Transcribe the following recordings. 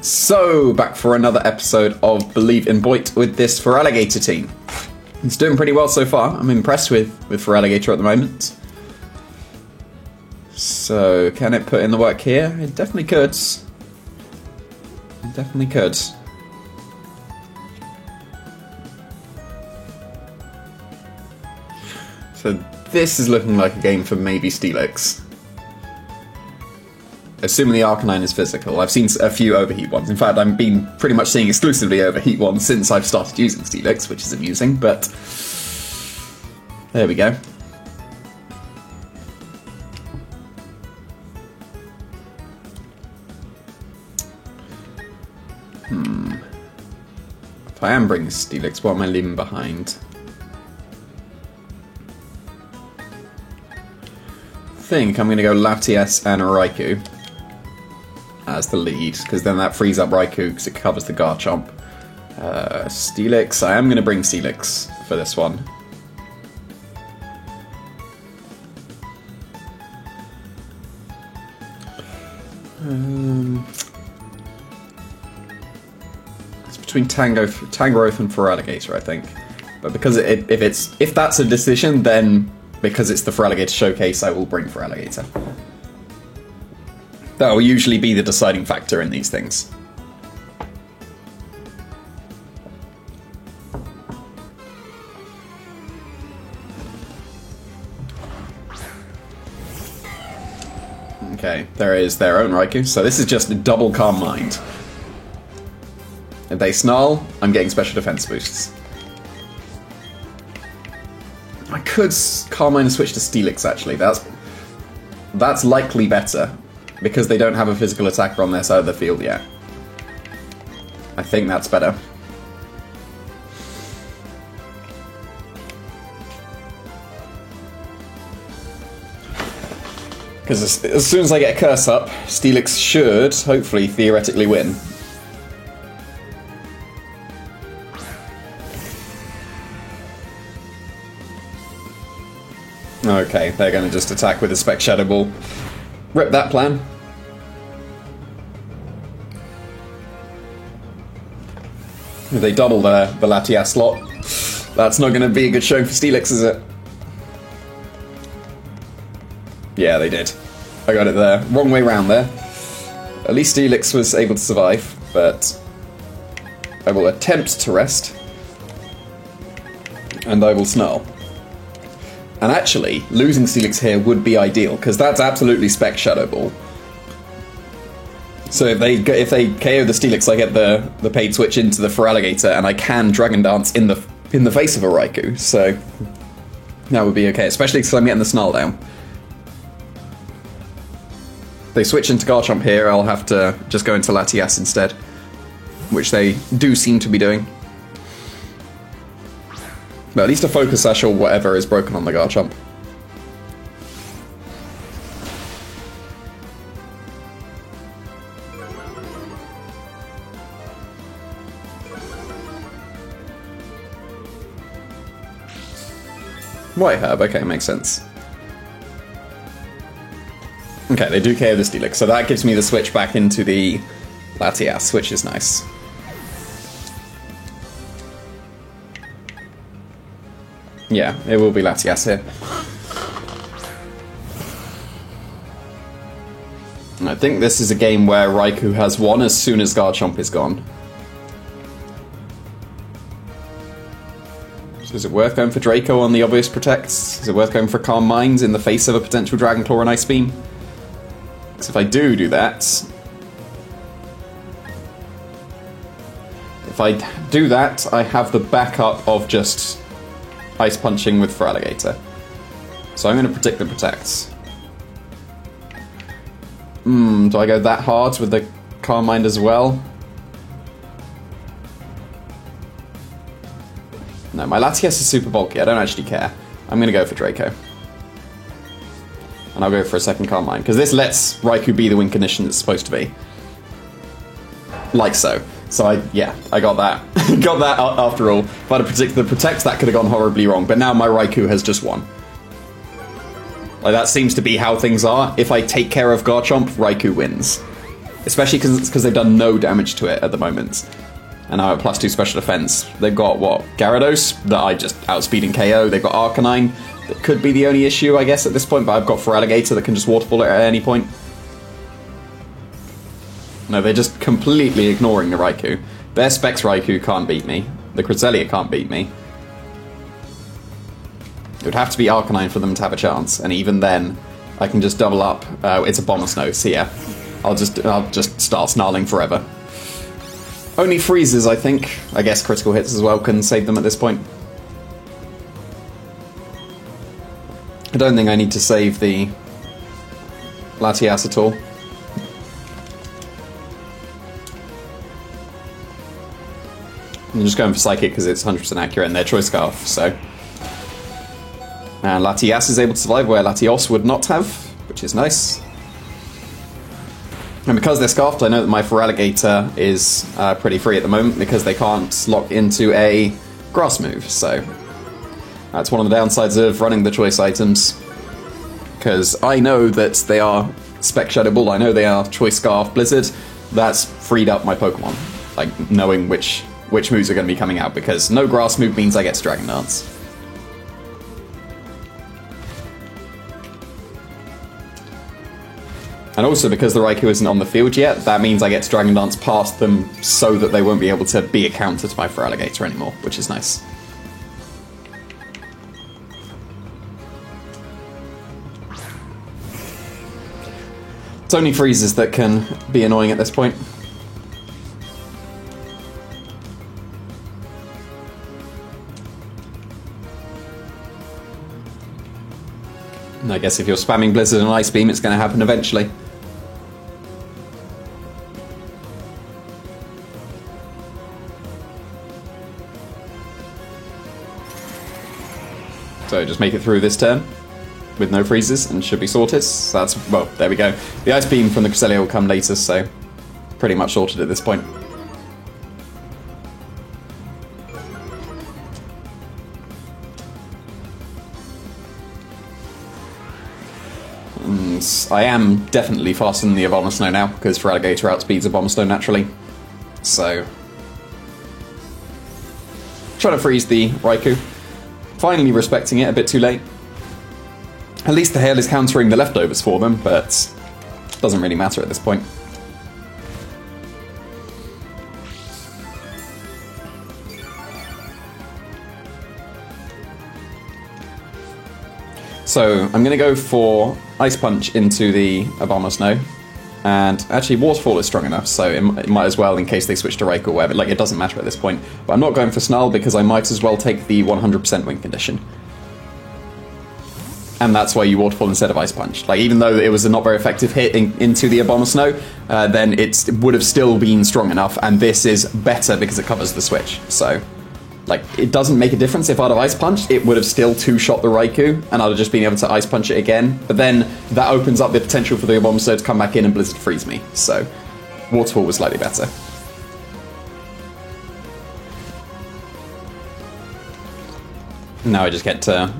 So, back for another episode of Believe in Boit with this Feraligatr team. It's doing pretty well so far. I'm impressed with Feraligatr at the moment. So, can it put in the work here? It definitely could. It definitely could. So, this is looking like a game for maybe Steelix. Assuming the Arcanine is physical. I've seen a few Overheat ones. In fact, I've been pretty much seeing exclusively Overheat ones since I've started using Steelix, which is amusing, but there we go. If I am bringing Steelix, what am I leaving behind? I think I'm going to go Latias and Raikou as the lead, because then that frees up Raikou because it covers the Garchomp. Steelix, I am going to bring Steelix for this one. It's between Tangrowth and Feraligatr, I think. But because if that's a decision, then because it's the Feraligatr showcase, I will bring Feraligatr. That will usually be the deciding factor in these things. Okay, there is their own Raikou, so this is just a double Calm Mind. If they Snarl, I'm getting special defense boosts. I could Calm Mind and switch to Steelix, actually. That's likely better, because they don't have a physical attacker on their side of the field yet. I think that's better. Because as soon as I get a curse up, Steelix should, hopefully, theoretically win. Okay, they're going to just attack with a Spec Shadow Ball. Rip that plan. If they double the Latias slot, that's not going to be a good showing for Steelix, is it? Yeah, they did. I got it there. Wrong way round there. At least Steelix was able to survive, but I will attempt to rest. And I will Snarl. And actually, losing Steelix here would be ideal, because that's absolutely Spec Shadow Ball. So if they KO the Steelix, I get the paid switch into the Feraligatr, and I can Dragon Dance in the face of a Raikou. So that would be okay, especially because I'm getting the Snarl down. If they switch into Garchomp here, I'll have to just go into Latias instead, which they do seem to be doing. But at least a Focus Sash or whatever is broken on the Garchomp. White Herb, okay, makes sense. Okay, they do KO the Steelix, so that gives me the switch back into the Latias, which is nice. Yeah, it will be Latias here. I think this is a game where Raikou has won as soon as Garchomp is gone. So is it worth going for Draco on the obvious protects? Is it worth going for Calm Mind in the face of a potential Dragon Claw and Ice Beam? Because if I do that... If I do that, I have the backup of just Ice Punching with Feraligatr. So I'm going to predict the protects. Do I go that hard with the Calm Mind as well? No, my Latias is super bulky, I don't actually care. I'm going to go for Draco. And I'll go for a second Calm Mind, because this lets Raikou be the win condition it's supposed to be. Like so. So I got that. Got that after all. If I'd have predicted the protects, that could have gone horribly wrong, but now my Raikou has just won. Like, that seems to be how things are. If I take care of Garchomp, Raikou wins. especially because they've done no damage to it at the moment. And now at +2 special defense, they've got, what, Gyarados, that I just outspeed and KO. They've got Arcanine, that could be the only issue, I guess, at this point, but I've got Feraligatr that can just Waterfall it at any point. No, they're just completely ignoring the Raikou. Their Specs Raikou can't beat me. The Cresselia can't beat me. It would have to be Arcanine for them to have a chance, and even then, I can just double up. It's a Abomasnow, so yeah. I'll just start snarling forever. Only freezes, I think. I guess critical hits as well can save them at this point. I don't think I need to save the Latias at all. I'm just going for Psychic because it's 100% accurate and their Choice Scarf, so... And Latias is able to survive where Latios would not have, which is nice. And because they're Scarfed, I know that my Feraligatr is pretty free at the moment because they can't lock into a Grass move, so... That's one of the downsides of running the choice items. Because I know that they are Spec Shadow Ball, I know they are Choice Scarf Blizzard. That's freed up my Pokemon. Like, knowing which moves are going to be coming out, because no Grass move means I get to Dragon Dance. And also, because the Raikou isn't on the field yet, that means I get to Dragon Dance past them so that they won't be able to be a counter to my Feraligatr anymore, which is nice. It's only freezes that can be annoying at this point. And I guess if you're spamming Blizzard and Ice Beam, it's going to happen eventually. So just make it through this turn with no freezes and should be sorted. So that's, well, there we go. The Ice Beam from the Cresselia will come later, so pretty much sorted at this point. And I am definitely faster than the Abomasnow now, because Feraligatr outspeeds Abomasnow naturally. So... trying to freeze the Raikou. Finally respecting it a bit too late. At least the Hail is countering the leftovers for them, but doesn't really matter at this point. So I'm going to go for Ice Punch into the Abomasnow. And actually, Waterfall is strong enough, so it might as well, in case they switch to Raikou or whatever. Like, it doesn't matter at this point. But I'm not going for Snarl because I might as well take the 100% win condition. And that's why you Waterfall instead of Ice Punch. Like, even though it was a not very effective hit into the Abomasnow, then it would have still been strong enough, and this is better because it covers the switch. So, like, it doesn't make a difference. If I'd have Ice Punched, it would have still two-shot the Raikou, and I'd have just been able to Ice Punch it again. But then that opens up the potential for the Abomasnow to come back in and Blizzard freeze me. So, Waterfall was slightly better. Now I just get to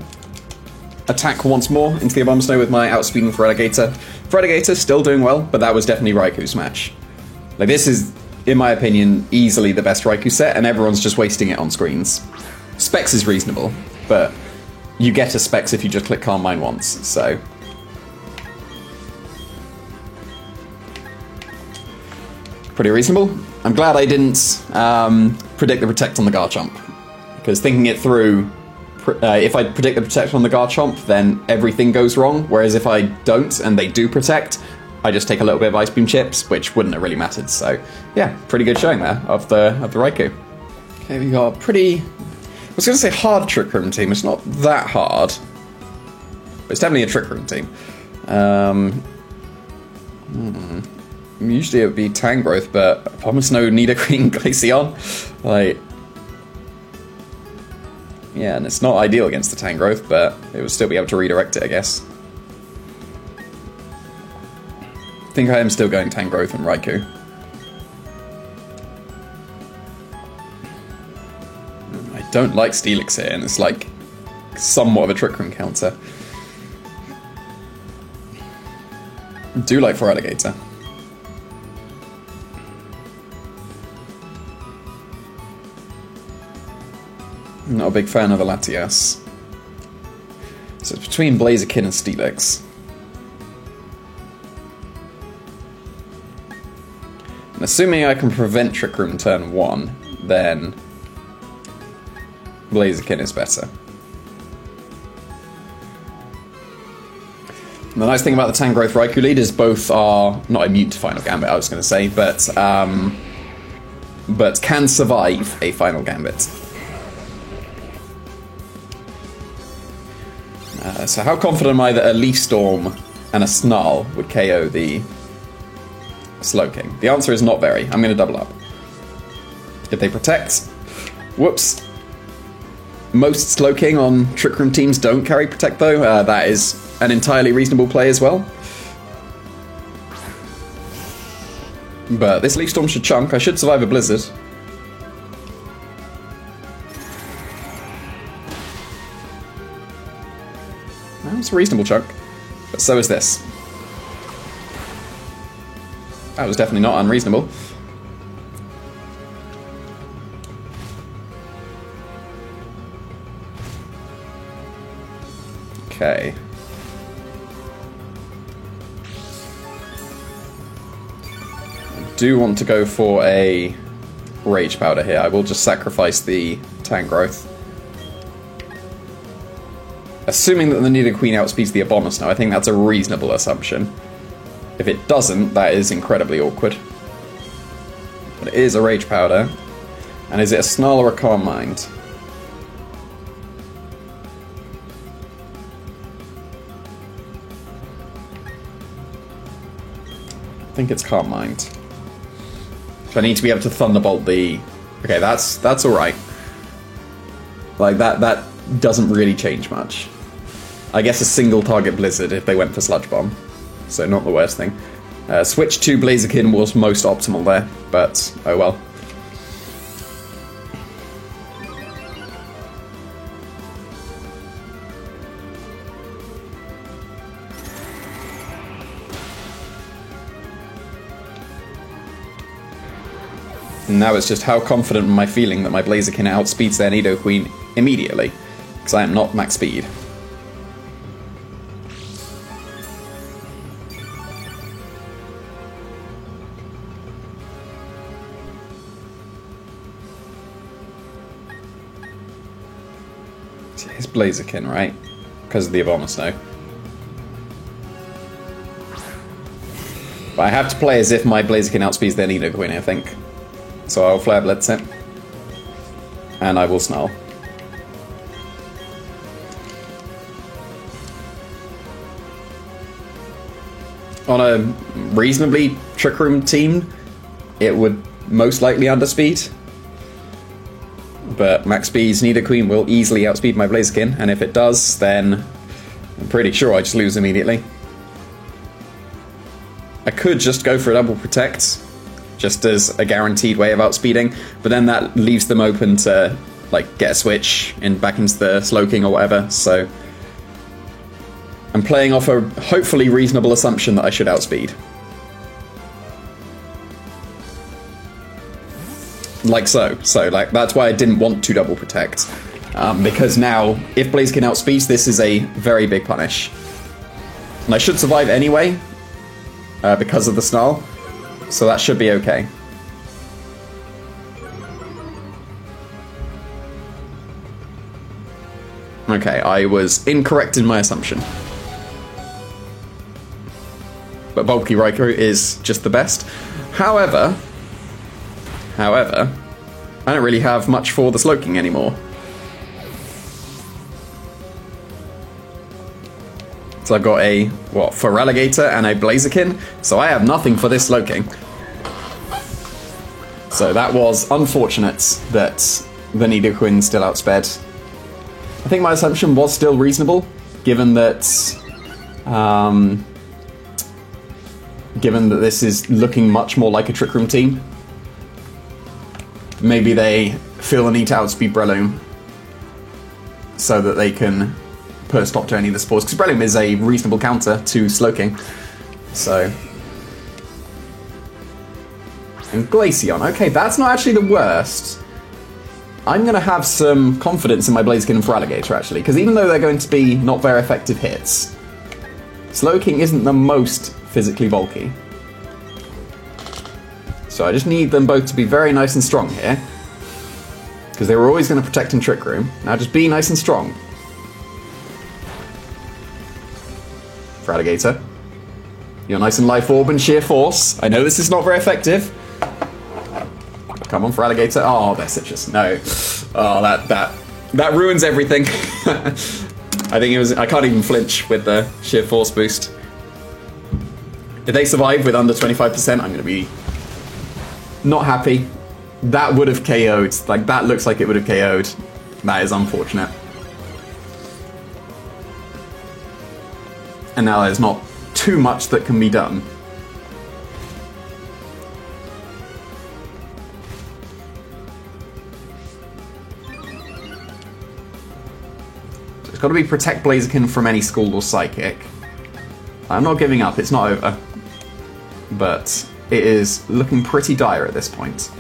attack once more into the Abomasnow with my outspeeding Feraligatr. Feraligatr still doing well, but that was definitely Raikou's match. Like, this is, in my opinion, easily the best Raikou set, and everyone's just wasting it on screens. Specs is reasonable, but you get a Specs if you just click Calm Mind once, so... pretty reasonable. I'm glad I didn't predict the Protect on the Garchomp, because thinking it through, if I predict the Protect on the Garchomp, then everything goes wrong, whereas if I don't, and they do Protect, I just take a little bit of Ice Beam chips, which wouldn't have really mattered. So, yeah, pretty good showing there of the Raikou. Okay, we got a pretty... I was going to say hard Trick Room team. It's not that hard. But it's definitely a Trick Room team. Usually it would be Tangrowth, but Abomasnow, Nidoqueen, Glaceon. Like... yeah, and it's not ideal against the Tangrowth, but it would still be able to redirect it, I guess. I think I am still going Tangrowth and Raikou. I don't like Steelix here, and it's like somewhat of a Trick Room counter. I do like Feraligatr. Not a big fan of the Latias. So it's between Blaziken and Steelix. And assuming I can prevent Trick Room turn 1, then Blaziken is better. The nice thing about the Tangrowth Raikou lead is both are not immune to Final Gambit, I was going to say, but can survive a Final Gambit. So how confident am I that a Leaf Storm and a Snarl would KO the Slowking? The answer is not very. I'm going to double up. If they protect... Whoops. Most Slowking on Trick Room teams don't carry Protect, though. That is an entirely reasonable play as well. But this Leaf Storm should chunk. I should survive a Blizzard. That's a reasonable chunk. But so is this. That was definitely not unreasonable. Okay. I do want to go for a Rage Powder here. I will just sacrifice the Tangrowth. Assuming that the Nidoqueen outspeeds the Abomasnow, I think that's a reasonable assumption. If it doesn't, that is incredibly awkward. But it is a Rage Powder. And is it a Snarl or a Calm Mind? I think it's Calm Mind. So I need to be able to Thunderbolt the... Okay, that's alright. Like, that doesn't really change much. I guess a single target Blizzard if they went for Sludge Bomb. So not the worst thing. Switch to Blaziken was most optimal there, but oh well. And now it's just how confident am I feeling that my Blaziken outspeeds their Nidoqueen immediately, because I am not max speed. It's Blaziken, right? Because of the Abomasnow. But I have to play as if my Blaziken outspeeds their Nidoqueen, I think. So I'll Flare Blitz it. And I will Snarl. On a reasonably Trick Room team, it would most likely underspeed. But Max Speed's Nidoqueen will easily outspeed my Blaziken, and if it does, then I'm pretty sure I just lose immediately. I could just go for a double Protect, just as a guaranteed way of outspeeding, but then that leaves them open to like get a switch back into the Slowking or whatever, so I'm playing off a hopefully reasonable assumption that I should outspeed. Like so. So like that's why I didn't want to double Protect. Because now, if Blaziken outspeeds, this is a very big punish. And I should survive anyway, because of the Snarl, so that should be okay. Okay, I was incorrect in my assumption. But Bulky Raikou is just the best. However, I don't really have much for the Slowking anymore. So I've got a, Feraligatr and a Blaziken, so I have nothing for this Slowking. So that was unfortunate that the Nidoqueen still outsped. I think my assumption was still reasonable, given that this is looking much more like a Trick Room team. Maybe they feel the need to outspeed Breloom so that they can put a stop to any of the spores, because Breloom is a reasonable counter to Slowking. So... And Glaceon. Okay, that's not actually the worst. I'm going to have some confidence in my Blaziken and Feraligatr, actually, because even though they're going to be not very effective hits, Slowking isn't the most physically bulky. So I just need them both to be very nice and strong here, because they were always going to protect in Trick Room. Now just be nice and strong. Feraligatr, you're nice and Life Orb and Sheer Force. I know this is not very effective. Come on, Feraligatr. Oh, they're Citrus. No. Oh, that ruins everything. I think it was. I can't even flinch with the Sheer Force boost. If they survive with under 25%, I'm going to be not happy. That would have KO'd. Like, that looks like it would have KO'd. That is unfortunate. And now there's not too much that can be done. It's got to be Protect Blaziken from any Scald or Psychic. I'm not giving up, it's not over. But it is looking pretty dire at this point.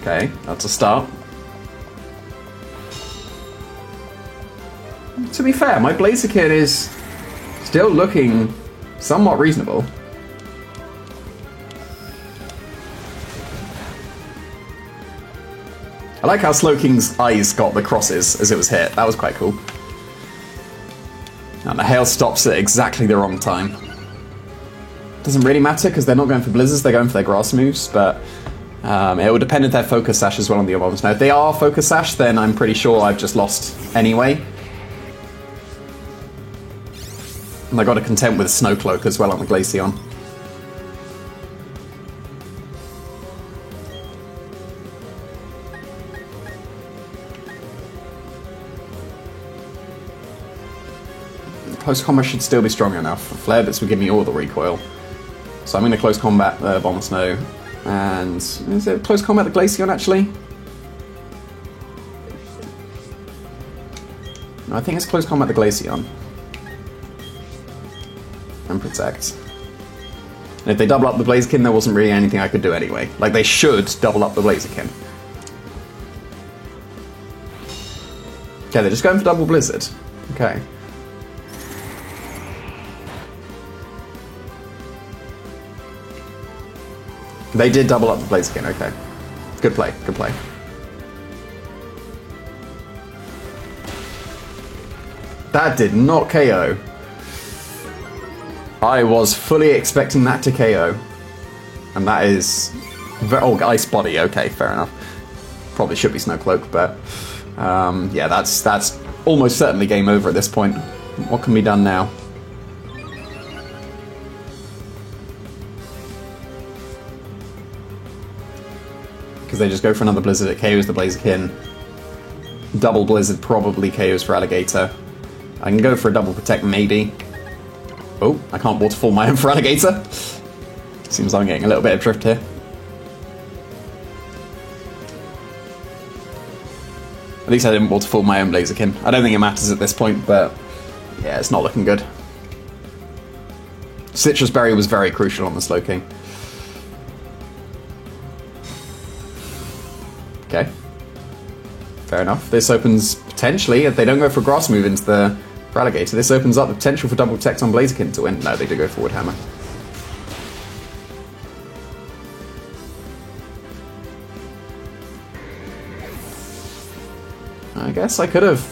Okay, that's a start. To be fair, my Blaziken is still looking somewhat reasonable. I like how Slowking's eyes got the crosses as it was hit. That was quite cool. And the hail stops at exactly the wrong time. Doesn't really matter because they're not going for blizzards, they're going for their grass moves, but it will depend if they're Focus Sash as well on the Aboms. Now, if they are Focus Sash, then I'm pretty sure I've just lost anyway. And I got to contend with Snow Cloak as well on the Glaceon. Close combat should still be strong enough. Flare Bits will give me all the recoil. So I'm going to close combat the Abomasnow. And is it close combat the Glaceon actually? No, I think it's close combat the Glaceon. And Protect. And if they double up the Blaziken, there wasn't really anything I could do anyway. Like, they should double up the Blaziken. Okay, they're just going for double Blizzard. Okay. They did double up the Blaziken, okay. Good play, good play. That did not KO. I was fully expecting that to KO. And that is... oh, Ice Body, okay, fair enough. Probably should be Snow Cloak, but... yeah, that's almost certainly game over at this point. What can be done now? Because they just go for another Blizzard, it KOs the Blaziken. Double Blizzard probably KOs Feraligatr. I can go for a double Protect maybe. Oh, I can't Waterfall my own Feraligatr. Seems I'm getting a little bit of drift here. At least I didn't Waterfall my own Blaziken. I don't think it matters at this point, but yeah, it's not looking good. Citrus Berry was very crucial on the Slowking. Okay. Fair enough. This opens, potentially, if they don't go for Grass Move into the Feraligatr, this opens up the potential for double Protect on Blaziken to win. No, they do go forward Hammer. I guess I could have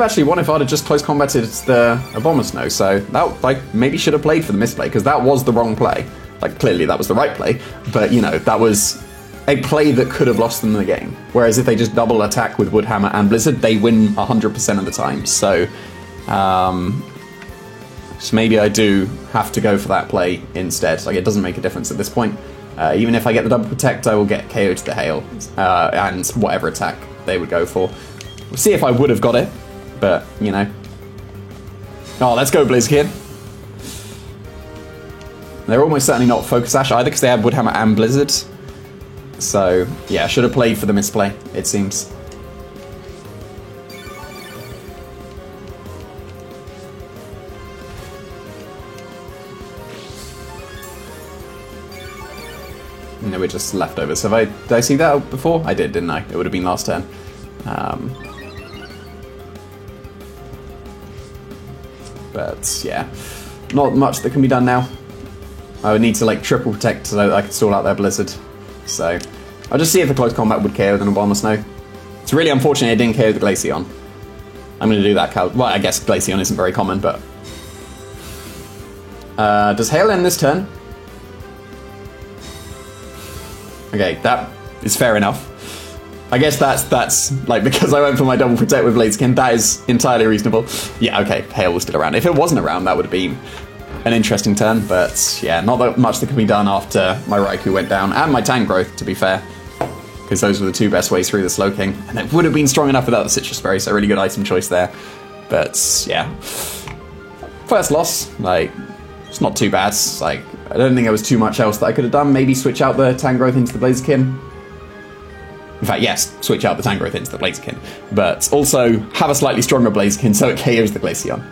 actually won if I'd have just close combated the Abomasnow, so that, like, maybe should have played for the misplay, because that was the wrong play. Like, clearly that was the right play, but, you know, that was a play that could have lost them the game. Whereas if they just double attack with Woodhammer and Blizzard, they win 100% of the time. So, so maybe I do have to go for that play instead. Like, it doesn't make a difference at this point. Even if I get the double Protect, I will get KO to the Hail, and whatever attack they would go for. We'll see if I would have got it, but, you know. Oh, let's go, Blaziken. They're almost certainly not Focus Sash either, because they have Woodhammer and Blizzard. So, yeah, should have played for the misplay, it seems. And they were just leftovers. Did I see that before? I did, didn't I? It would have been last turn. But yeah, not much that can be done now. I would need to like triple protect so that I could stall out their Blizzard. So I'll just see if the close combat would KO the Abomasnow. It's really unfortunate it didn't KO the Glaceon. I'm going to do that. Well, I guess Glaceon isn't very common, but does Hail end this turn? Okay, that is fair enough. I guess that's like, because I went for my double protect with Blaziken, that is entirely reasonable. Yeah, okay, Hail was still around. If it wasn't around, that would have been an interesting turn, but yeah, not that much that can be done after my Raikou went down, and my Tangrowth, to be fair, because those were the two best ways through the Slowking, and it would have been strong enough without the Citrus Berry, so really good item choice there. But yeah, first loss, like, it's not too bad. Like, I don't think there was too much else that I could have done. Maybe switch out the Tangrowth into the Blaziken. In fact, yes, switch out the Tangrowth into the Blaziken, but also have a slightly stronger Blaziken so it KOs the Glaceon.